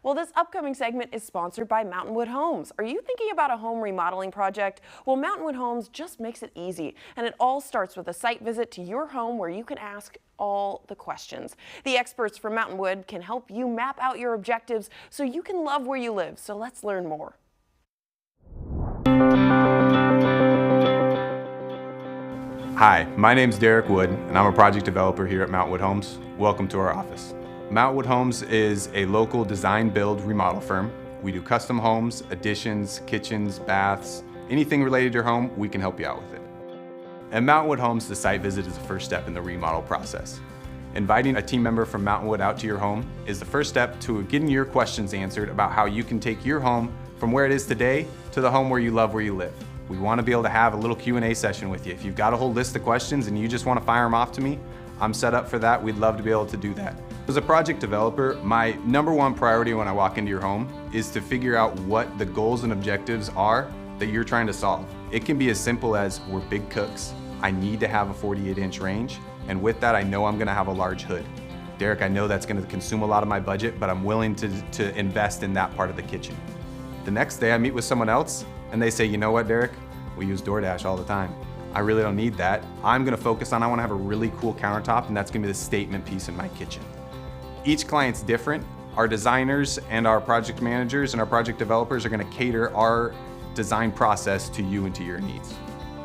Well, this upcoming segment is sponsored by Mountainwood Homes. Are you thinking about a home remodeling project? Well, Mountainwood Homes just makes it easy, and it all starts with a site visit to your home where you can ask all the questions. The experts from Mountainwood can help you map out your objectives so you can love where you live. So let's learn more. Hi, my name's Derek Wood, and I'm a project developer here at Mountainwood Homes. Welcome to our office. Mountainwood Homes is a local design build remodel firm. We do custom homes, additions, kitchens, baths, anything related to your home, we can help you out with it. At Mountainwood Homes, the site visit is the first step in the remodel process. Inviting a team member from Mountainwood out to your home is the first step to getting your questions answered about how you can take your home from where it is today to the home where you love where you live. We want to be able to have a little Q&A session with you. If you've got a whole list of questions and you just want to fire them off to me, I'm set up for that. We'd love to be able to do that. As a project developer, my #1 priority when I walk into your home is to figure out what the goals and objectives are that you're trying to solve. It can be as simple as we're big cooks. I need to have a 48-inch range, and with that, I know I'm going to have a large hood. Derek, I know that's going to consume a lot of my budget, but I'm willing to invest in that part of the kitchen. The next day, I meet with someone else, and they say, you know what, Derek? We use DoorDash all the time. I really don't need that. I'm gonna focus on, I wanna have a really cool countertop, and that's gonna be the statement piece in my kitchen. Each client's different. Our designers and our project managers and our project developers are gonna cater our design process to you and to your needs.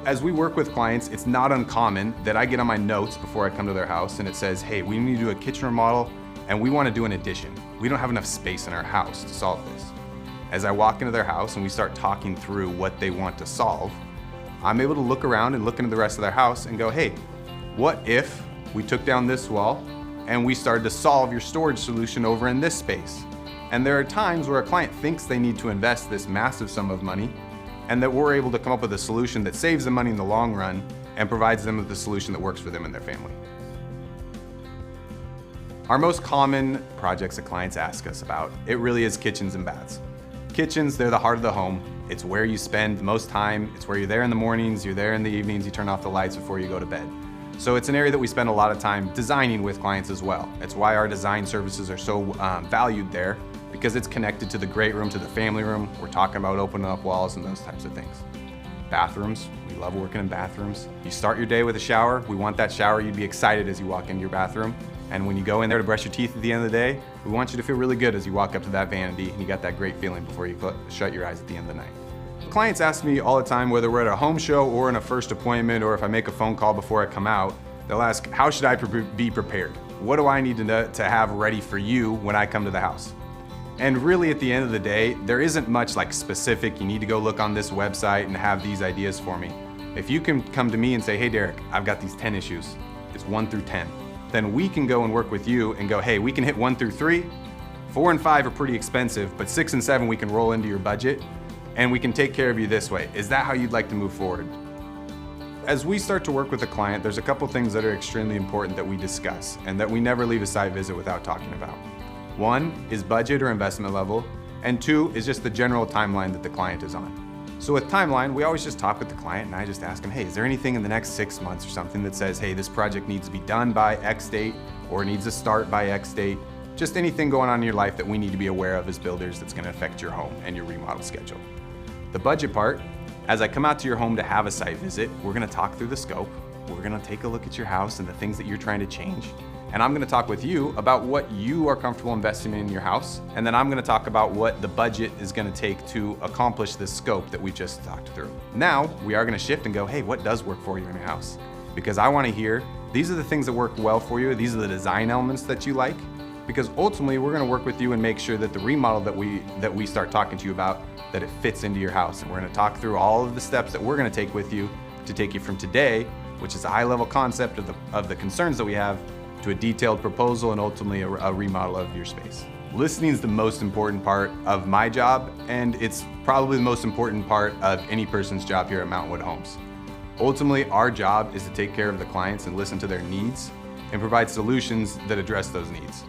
As we work with clients, it's not uncommon that I get on my notes before I come to their house and it says, hey, we need to do a kitchen remodel and we wanna do an addition. We don't have enough space in our house to solve this. As I walk into their house and we start talking through what they want to solve, I'm able to look around and look into the rest of their house and go, hey, what if we took down this wall and we started to solve your storage solution over in this space? And there are times where a client thinks they need to invest this massive sum of money and that we're able to come up with a solution that saves them money in the long run and provides them with the solution that works for them and their family. Our most common projects that clients ask us about, it really is kitchens and baths. Kitchens, they're the heart of the home. It's where you spend the most time. It's where you're there in the mornings, you're there in the evenings, you turn off the lights before you go to bed. So it's an area that we spend a lot of time designing with clients as well. It's why our design services are so valued there, because it's connected to the great room, to the family room. We're talking about opening up walls and those types of things. Bathrooms, we love working in bathrooms. You start your day with a shower. We want that shower, you'd be excited as you walk into your bathroom. And when you go in there to brush your teeth at the end of the day, we want you to feel really good as you walk up to that vanity and you got that great feeling before you shut your eyes at the end of the night. Clients ask me all the time, whether we're at a home show or in a first appointment, or if I make a phone call before I come out, they'll ask, how should I be prepared? What do I need to have ready for you when I come to the house? And really at the end of the day, there isn't much like specific, you need to go look on this website and have these ideas for me. If you can come to me and say, hey Derek, I've got these 10 issues, it's 1 through 10. Then we can go and work with you and go, hey, we can hit 1 through 3, 4 and 5 are pretty expensive, but 6 and 7 we can roll into your budget and we can take care of you this way. Is that how you'd like to move forward? As we start to work with a client, there's a couple things that are extremely important that we discuss and that we never leave a site visit without talking about. 1 is budget or investment level, and 2 is just the general timeline that the client is on. So with timeline, we always just talk with the client and I just ask them, hey, is there anything in the next 6 months or something that says, hey, this project needs to be done by X date or needs to start by X date? Just anything going on in your life that we need to be aware of as builders that's gonna affect your home and your remodel schedule. The budget part, as I come out to your home to have a site visit, we're gonna talk through the scope, we're gonna take a look at your house and the things that you're trying to change, and I'm gonna talk with you about what you are comfortable investing in your house, and then I'm gonna talk about what the budget is gonna take to accomplish this scope that we just talked through. Now, we are gonna shift and go, hey, what does work for you in your house? Because I wanna hear, these are the things that work well for you, these are the design elements that you like, because ultimately we're gonna work with you and make sure that the remodel that we start talking to you about, that it fits into your house. And we're gonna talk through all of the steps that we're gonna take with you to take you from today, which is a high-level concept of the concerns that we have, to a detailed proposal and ultimately a remodel of your space. Listening is the most important part of my job, and it's probably the most important part of any person's job here at Mountainwood Homes. Ultimately, our job is to take care of the clients and listen to their needs and provide solutions that address those needs.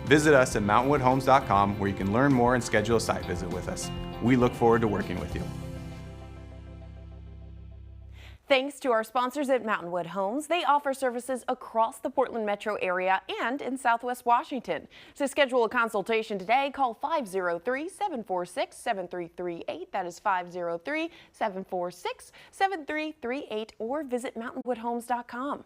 Visit us at mountainwoodhomes.com where you can learn more and schedule a site visit with us. We look forward to working with you. Thanks to our sponsors at Mountainwood Homes, they offer services across the Portland metro area and in Southwest Washington. To schedule a consultation today, call 503-746-7338. That is 503-746-7338, or visit mountainwoodhomes.com.